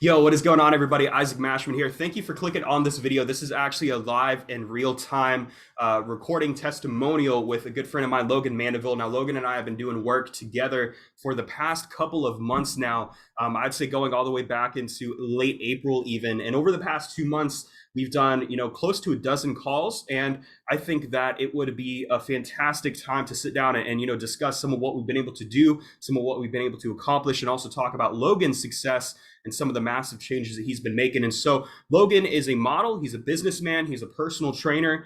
Yo, what is going on, everybody? Isaac Mashman here. Thank you for clicking on this video. This is actually a live and real-time recording testimonial with a good friend of mine, Logan Mandeville. Now, Logan and I have been doing work together for the past couple of months now. I'd say going all the way back into late April even. And over the past 2 months, we've done, close to a dozen calls. And I think that it would be a fantastic time to sit down and discuss some of what we've been able to do, some of what we've been able to accomplish, and also talk about Logan's success and some of the massive changes that he's been making. And so Logan is a model. He's a businessman. He's a personal trainer.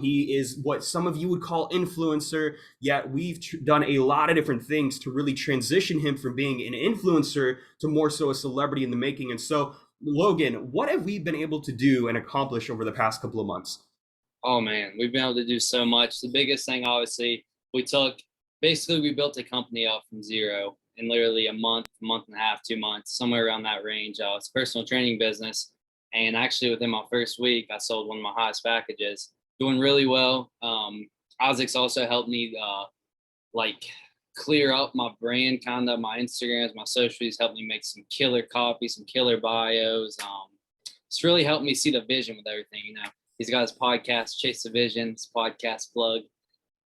He is what some of you would call influencer, yet we've done a lot of different things to really transition him from being an influencer to more so a celebrity in the making. And so, Logan, what have we been able to do and accomplish over the past couple of months? Oh man, we've been able to do so much. The biggest thing, obviously, we built a company up from zero in literally a month and a half, 2 months, somewhere around that range. It's a personal training business. And actually within my first week, I sold one of my highest packages, doing really well. Isaac's also helped me like clear up my brand, kind of my Instagrams, my socials, helped me make some killer copy, some killer bios. It's really helped me see the vision with everything. He's got his podcast, Chase the Vision, his podcast plug.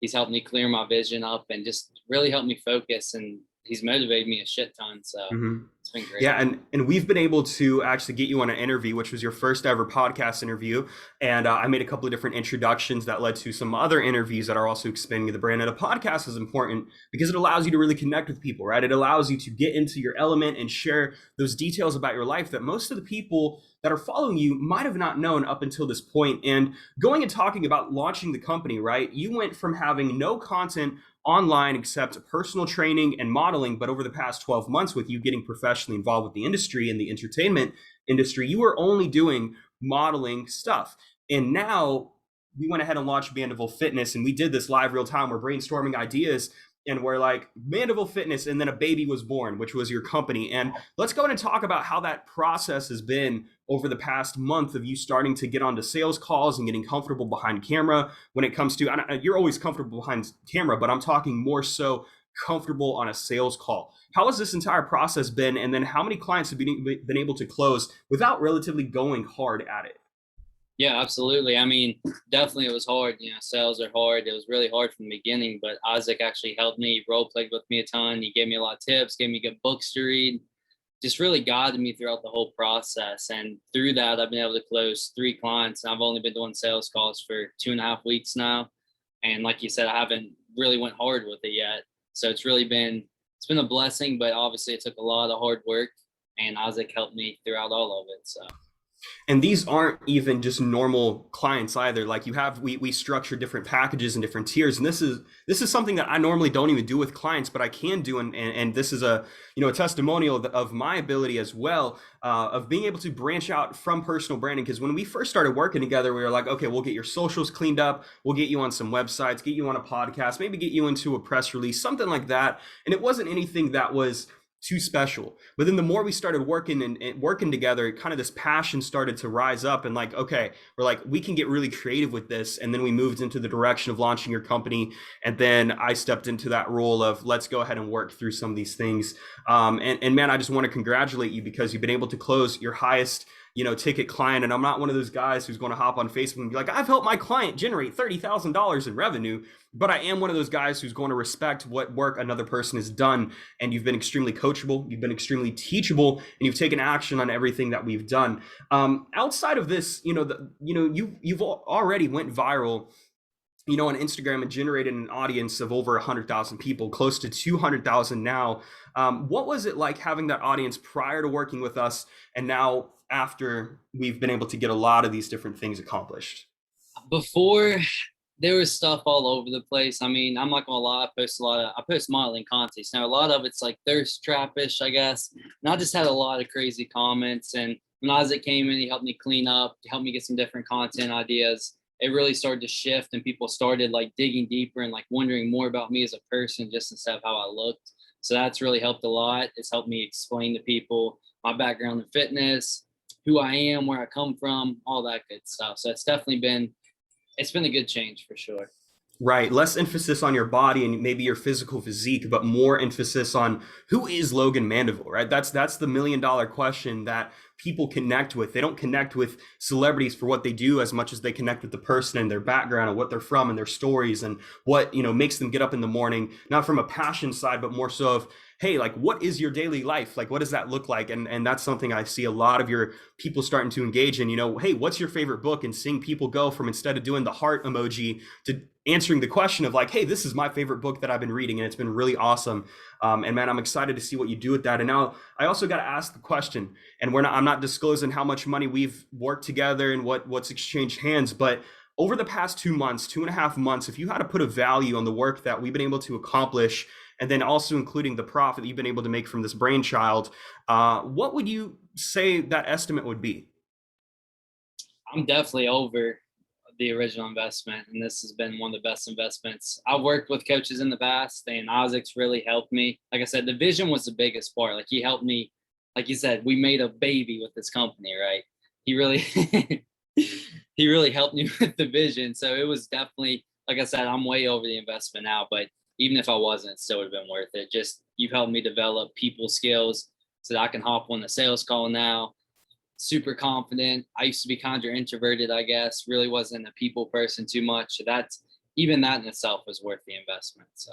He's helped me clear my vision up and just really helped me focus. And he's motivated me a shit ton. So It's been great. Yeah, and we've been able to actually get you on an interview, which was your first ever podcast interview. And I made a couple of different introductions that led to some other interviews that are also expanding the brand. And a podcast is important because it allows you to really connect with people, right? It allows you to get into your element and share those details about your life that most of the people that are following you might have not known up until this point. And going and talking about launching the company, right? You went from having no content online except personal training and modeling, but over the past 12 months with you getting professionally involved with the industry and the entertainment industry, you were only doing modeling stuff. And now we went ahead and launched Mandeville Fitness, and we did this live real time. We're brainstorming ideas, and we're like, Mandeville Fitness, and then a baby was born, which was your company. And let's go ahead and talk about how that process has been over the past month of you starting to get onto sales calls and getting comfortable behind camera when it comes to, you're always comfortable behind camera, but I'm talking more so comfortable on a sales call. How has this entire process been? And then how many clients have been able to close without relatively going hard at it? Yeah, absolutely. I mean, definitely it was hard. Sales are hard. It was really hard from the beginning, but Isaac actually helped me, role played with me a ton. He gave me a lot of tips, gave me good books to read, just really guided me throughout the whole process. And through that, I've been able to close 3 clients. I've only been doing sales calls for 2.5 weeks now. And like you said, I haven't really went hard with it yet. So it's been a blessing, but obviously it took a lot of hard work, and Isaac helped me throughout all of it. So. And these aren't even just normal clients either. Like we structure different packages and different tiers. And this is something that I normally don't even do with clients, but I can do. And this is a testimonial of my ability as well, of being able to branch out from personal branding. Because when we first started working together, we were like, okay, we'll get your socials cleaned up. We'll get you on some websites, get you on a podcast, maybe get you into a press release, something like that. And it wasn't anything that was too special. But then the more we started working and working together, kind of this passion started to rise up, and like, okay, we're like, we can get really creative with this. And then we moved into the direction of launching your company. And then I stepped into that role of let's go ahead and work through some of these things. And man, I just want to congratulate you because you've been able to close your highest ticket client. And I'm not one of those guys who's going to hop on Facebook and be like, I've helped my client generate $30,000 in revenue. But I am one of those guys who's going to respect what work another person has done. And you've been extremely coachable, you've been extremely teachable, and you've taken action on everything that we've done. Outside of this, you've already went viral on Instagram and generated an audience of over 100,000 people, close to 200,000 now. What was it like having that audience prior to working with us, and now after we've been able to get a lot of these different things accomplished? Before, there was stuff all over the place. I mean, I'm not gonna lie, I post modeling contests. Now a lot of it's like thirst trapish, I guess. And I just had a lot of crazy comments. And when Isaac came in, he helped me clean up, helped me get some different content ideas. It really started to shift, and people started like digging deeper and like wondering more about me as a person, just instead of how I looked. So that's really helped a lot. It's helped me explain to people my background in fitness, who I am, where I come from, all that good stuff. So it's been a good change for sure. Right. Less emphasis on your body and maybe your physical physique, but more emphasis on who is Logan Mandeville, right? That's the $1 million question that people connect with. They don't connect with celebrities for what they do as much as they connect with the person and their background and what they're from and their stories and what, makes them get up in the morning, not from a passion side, but more so of, hey, like what is your daily life? Like what does that look like? And that's something I see a lot of your people starting to engage in, hey, what's your favorite book? And seeing people go from instead of doing the heart emoji to answering the question of like, hey, this is my favorite book that I've been reading, and it's been really awesome. And man, I'm excited to see what you do with that. And now I also got to ask the question, and I'm not disclosing how much money we've worked together and what's exchanged hands, but over the past 2 months, 2.5 months, if you had to put a value on the work that we've been able to accomplish, and then also including the profit that you've been able to make from this brainchild, what would you say that estimate would be? I'm definitely over the original investment, and this has been one of the best investments. I've worked with coaches in the past, and Isaac's really helped me. Like I said, the vision was the biggest part. Like he helped me, like you said, we made a baby with this company, right? He really he really helped me with the vision. So it was definitely, like I said, I'm way over the investment now, but even if I wasn't, it still would have been worth it. Just you've helped me develop people skills so that I can hop on the sales call now. Super confident. I used to be kind of introverted, I guess. Really wasn't a people person too much. So that's even that in itself was worth the investment. So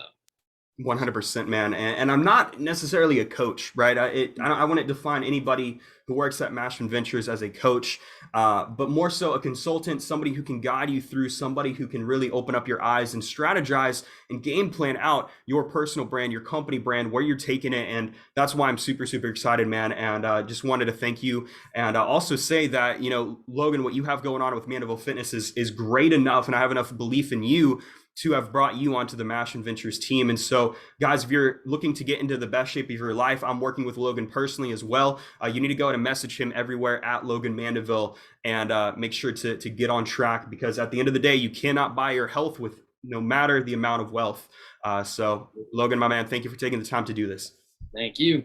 100%, man. And I'm not necessarily a coach, right? I wouldn't define anybody who works at Mashman Ventures as a coach, but more so a consultant, somebody who can guide you through, somebody who can really open up your eyes and strategize and game plan out your personal brand, your company brand, where you're taking it. And that's why I'm super, super excited, man. And just wanted to thank you. And also say that, Logan, what you have going on with Mandeville Fitness is great enough. And I have enough belief in you to have brought you onto the Mashman Ventures team. And so, guys, if you're looking to get into the best shape of your life, I'm working with Logan personally as well. You need to go and message him everywhere at Logan Mandeville and make sure to get on track, because at the end of the day, you cannot buy your health with no matter the amount of wealth. So, Logan, my man, thank you for taking the time to do this. thank you.